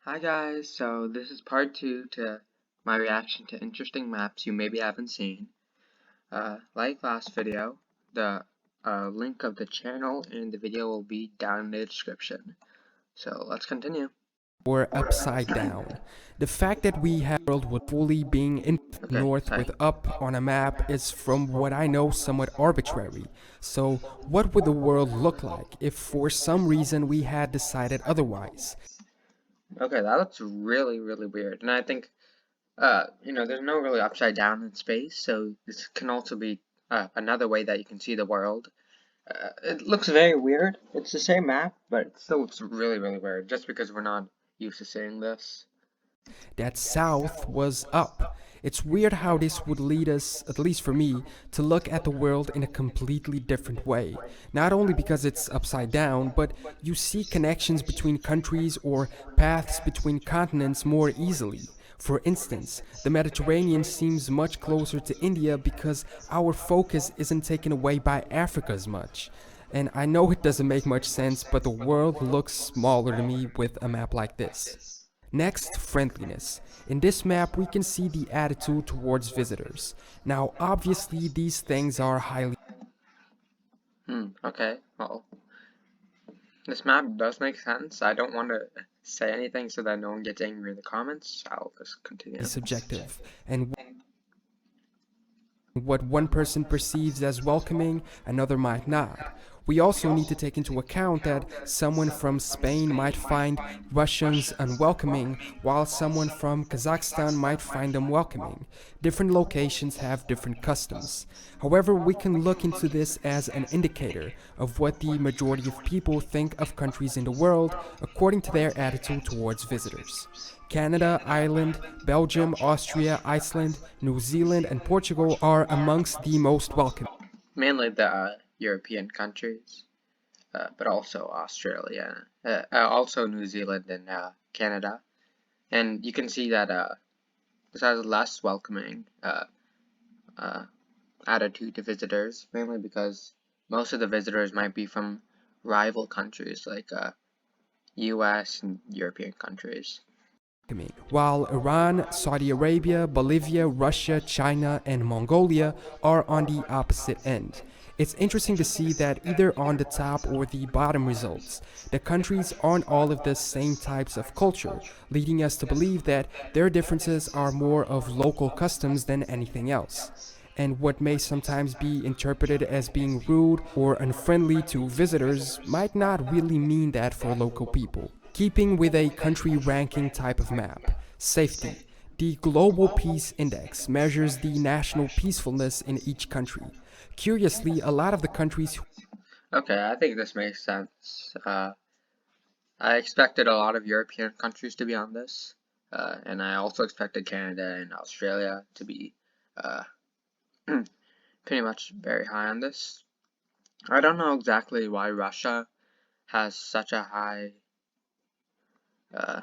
Hi guys, so this is part 2 to my reaction to interesting maps you maybe haven't seen. Like last video, the link of the channel and the video will be down in the description. So let's continue. Or upside down. The fact that we have a world with fully being in Okay, north sorry. with up on a map is, from what I know, somewhat arbitrary. So, what would the world look like if for some reason we had decided otherwise? Okay, that looks really weird. And I think, there's no really upside down in space, so this can also be another way that you can see the world. It looks very weird. It's the same map, but it still looks really weird, just because we're not used to seeing this. That south was up. It's weird how this would lead us, at least for me, to look at the world in a completely different way. Not only because it's upside down, but you see connections between countries or paths between continents more easily. For instance, the Mediterranean seems much closer to India because our focus isn't taken away by Africa as much. And I know it doesn't make much sense, but the world looks smaller to me with a map like this. Next, friendliness. In this map, we can see the attitude towards visitors. Now, obviously, these things are highly Okay, well, this map does make sense. I don't want to say anything so that no one gets angry in the comments. I'll just continue. subjective, and what one person perceives as welcoming, another might not. We also need to take into account that someone from Spain might find Russians unwelcoming, while someone from Kazakhstan might find them welcoming. Different locations have different customs. However, we can look into this as an indicator of what the majority of people think of countries in the world according to their attitude towards visitors. Canada, Ireland, Belgium, Austria, Iceland, New Zealand, and Portugal are amongst the most welcoming. Mainly the European countries, but also Australia, also New Zealand and Canada. And you can see that this has a less welcoming uh, attitude to visitors, mainly because most of the visitors might be from rival countries like US and European countries. While Iran, Saudi Arabia, Bolivia, Russia, China, and Mongolia are on the opposite end. It's interesting to see that either on the top or the bottom results, the countries aren't all of the same types of culture, leading us to believe that their differences are more of local customs than anything else. And what may sometimes be interpreted as being rude or unfriendly to visitors might not really mean that for local people. Keeping with a country ranking type of map, safety. The Global Peace Index measures the national peacefulness in each country. Curiously, a lot of the countries Okay, I think this makes sense. I expected a lot of European countries to be on this, and I also expected Canada and Australia to be uh, pretty much very high on this. I don't know exactly why Russia has such a high, uh,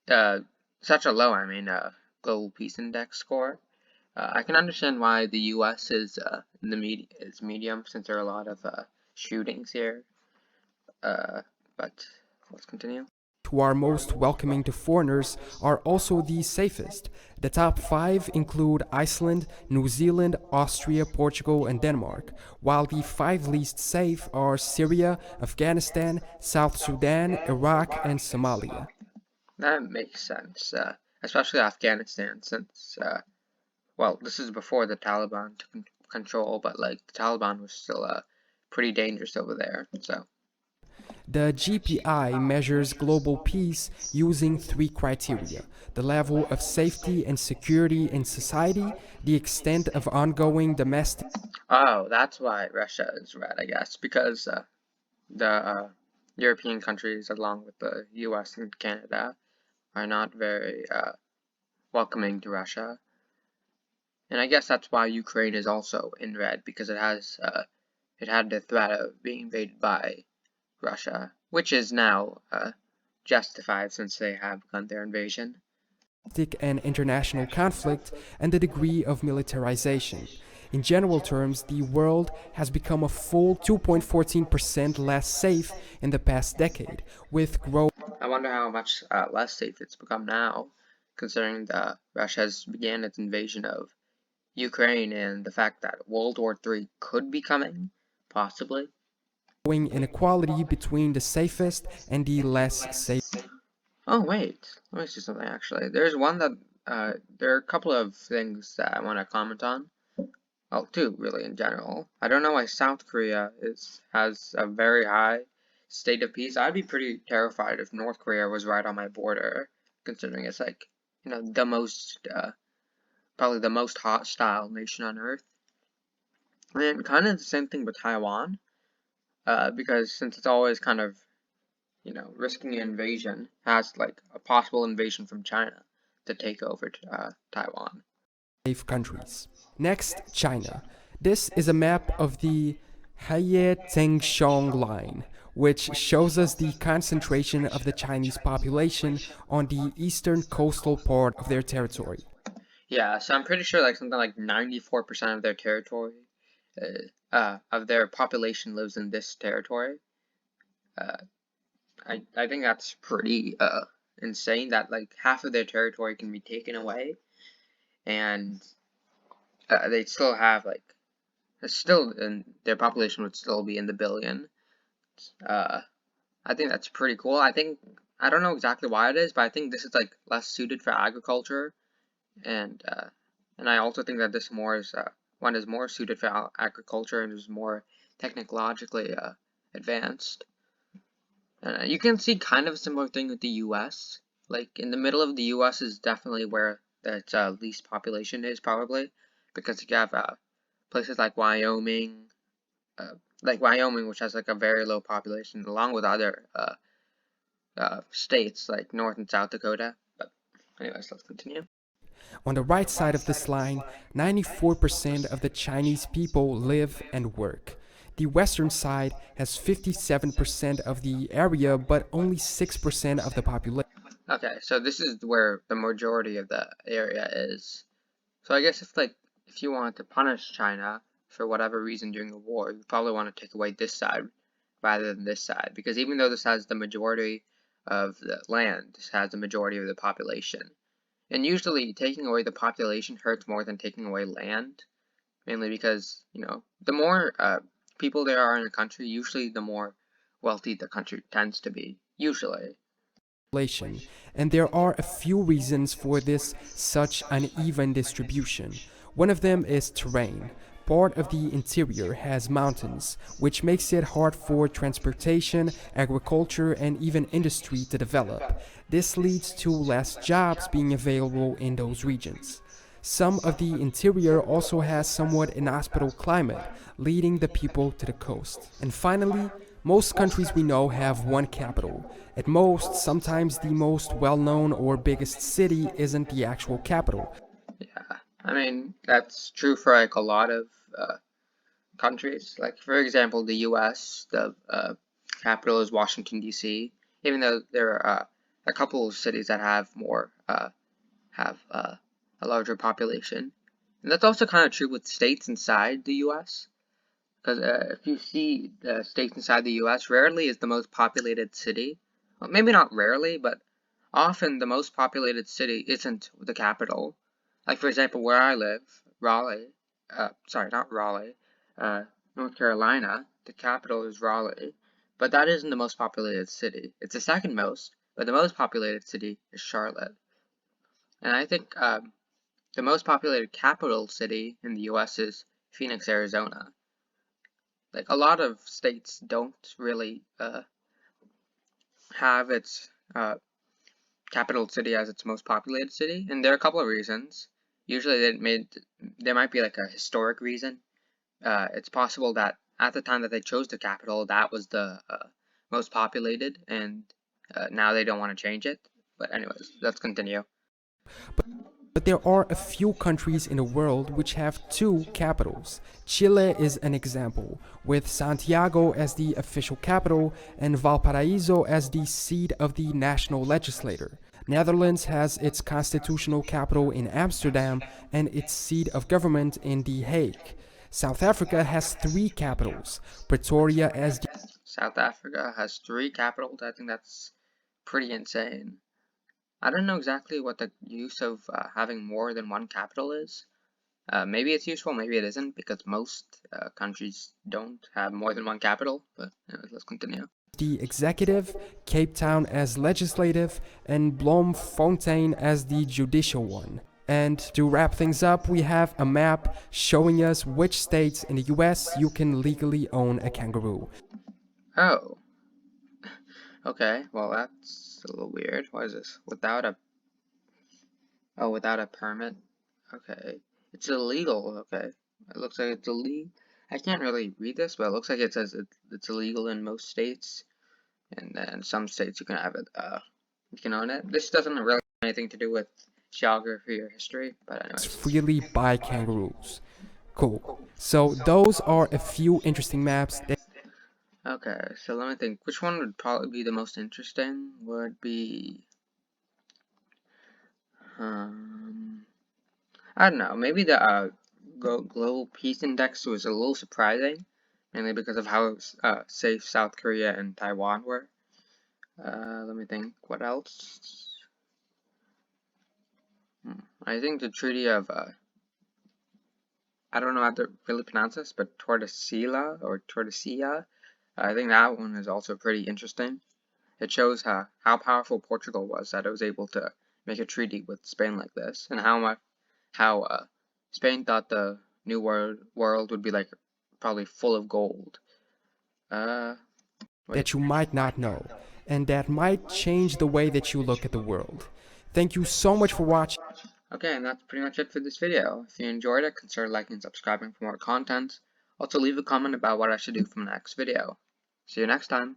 uh, such a low, global peace index score. I can understand why the U.S. is in the is medium, since there are a lot of shootings here. But let's continue. who are most welcoming to foreigners are also the safest. The top 5 include Iceland, New Zealand, Austria, Portugal, and Denmark, while the 5 least safe are Syria, Afghanistan, South Sudan, Iraq, and Somalia. That makes sense, especially Afghanistan, since well, this is before the Taliban took control, but like the Taliban was still pretty dangerous over there. So The GPI measures global peace using 3 criteria: the level of safety and security in society, the extent of ongoing domestic oh, that's why Russia is red, I guess, because the European countries, along with the U.S. and Canada, are not very welcoming to Russia. And I guess that's why Ukraine is also in red, because it had the threat of being invaded by Russia, which is now justified since they have begun their invasion. and international conflict, and the degree of militarization. In general terms, the world has become a full 2.14% less safe in the past decade, with growth. I wonder how much less safe it's become now, considering that Russia has began its invasion of Ukraine and the fact that World War III could be coming, possibly. Inequality between the safest and the less safe. Oh wait, let me see something actually. There's one that there are a couple of things that I want to comment on. Well, two really in general. I don't know why South Korea has a very high state of peace. I'd be pretty terrified if North Korea was right on my border, considering it's like, the most probably the most hostile nation on earth. And kind of the same thing with Taiwan, because since it's always kind of risking an invasion, has like a possible invasion from China to take over Taiwan. Safe countries. Next, China. This is a map of the Heye-Tengshong line, which shows us the concentration of the Chinese population on the eastern coastal part of their territory. Yeah, so I'm pretty sure like something like 94% of their territory, of their population lives in this territory. I think that's pretty insane that like half of their territory can be taken away, and they still have like and their population would still be in the billion. I think that's pretty cool. I don't know exactly why it is, but I think this is like less suited for agriculture, and I also think that this one is more suited for agriculture and is more technologically advanced. You can see kind of a similar thing with the U.S. Like in the middle of the U.S. is definitely where its least population is, probably, because you have places like Wyoming, which has like a very low population, along with other states like North and South Dakota. But anyways, let's continue. On the right side of this line, 94% of the Chinese people live and work. The western side has 57% of the area, but only 6% of the population. Okay, so this is where the majority of the area is. So I guess if you want to punish China for whatever reason during a war, you probably want to take away this side rather than this side, because even though this has the majority of the land, this has the majority of the population. And usually taking away the population hurts more than taking away land, mainly because, the more people there are in a country, usually the more wealthy the country tends to be, usually. And there are a few reasons for this such uneven distribution. One of them is terrain. Part of the interior has mountains, which makes it hard for transportation, agriculture, and even industry to develop. This leads to less jobs being available in those regions. Some of the interior also has somewhat inhospitable climate, leading the people to the coast. And finally, most countries we know have one capital. At most, sometimes the most well-known or biggest city isn't the actual capital. Yeah, I mean, that's true for like a lot of countries. Like, for example, the US, the capital is Washington, D.C., even though there are a couple of cities that have a larger population. And that's also kind of true with states inside the US. Because if you see the states inside the US, rarely is the most populated city. Well, maybe not rarely, but often the most populated city isn't the capital. Like, for example, where I live, North Carolina, the capital is Raleigh, but that isn't the most populated city. It's the second most, but the most populated city is Charlotte. And I think the most populated capital city in the US is Phoenix, Arizona. Like, a lot of states don't really have its capital city as its most populated city, and there are a couple of reasons. Usually there might be like a historic reason. It's possible that at the time that they chose the capital, that was the most populated, and now they don't want to change it. But anyways, let's continue. But there are a few countries in the world which have two capitals. Chile is an example, with Santiago as the official capital and Valparaiso as the seat of the national legislature. Netherlands has its constitutional capital in Amsterdam and its seat of government in The Hague. South Africa has 3 capitals, Pretoria as the South Africa has 3 capitals. I think that's pretty insane. I don't know exactly what the use of having more than one capital is. Maybe it's useful, maybe it isn't, because most countries don't have more than one capital. But anyways, let's continue. executive, Cape Town as legislative, and Bloemfontein as the judicial one. And to wrap things up, we have a map showing us which states in the US you can legally own a kangaroo. Oh, okay. Well, that's a little weird. What is this? Without a permit? Okay. It's illegal. Okay. It looks like it's illegal. I can't really read this, but it looks like it says it's illegal in most states. And then some states you can have it, you can own it. This doesn't really have anything to do with geography or history, but anyways. Freely buy kangaroos. Cool. So those are a few interesting maps. Okay, so let me think. Which one would probably be the most interesting? Would be, I don't know. Maybe the Global Peace Index was a little surprising, mainly because of how safe South Korea and Taiwan were. Let me think. What else? I think the Treaty of I don't know how to really pronounce this, but Tordesillas or Tordesillas. I think that one is also pretty interesting. It shows how powerful Portugal was, that it was able to make a treaty with Spain like this, and how Spain thought the new world would be like probably full of gold. That you might not know, and that might change the way that you look at the world. Thank you so much for watching. Okay, and that's pretty much it for this video. If you enjoyed it, consider liking and subscribing for more content. Also leave a comment about what I should do for the next video. See you next time.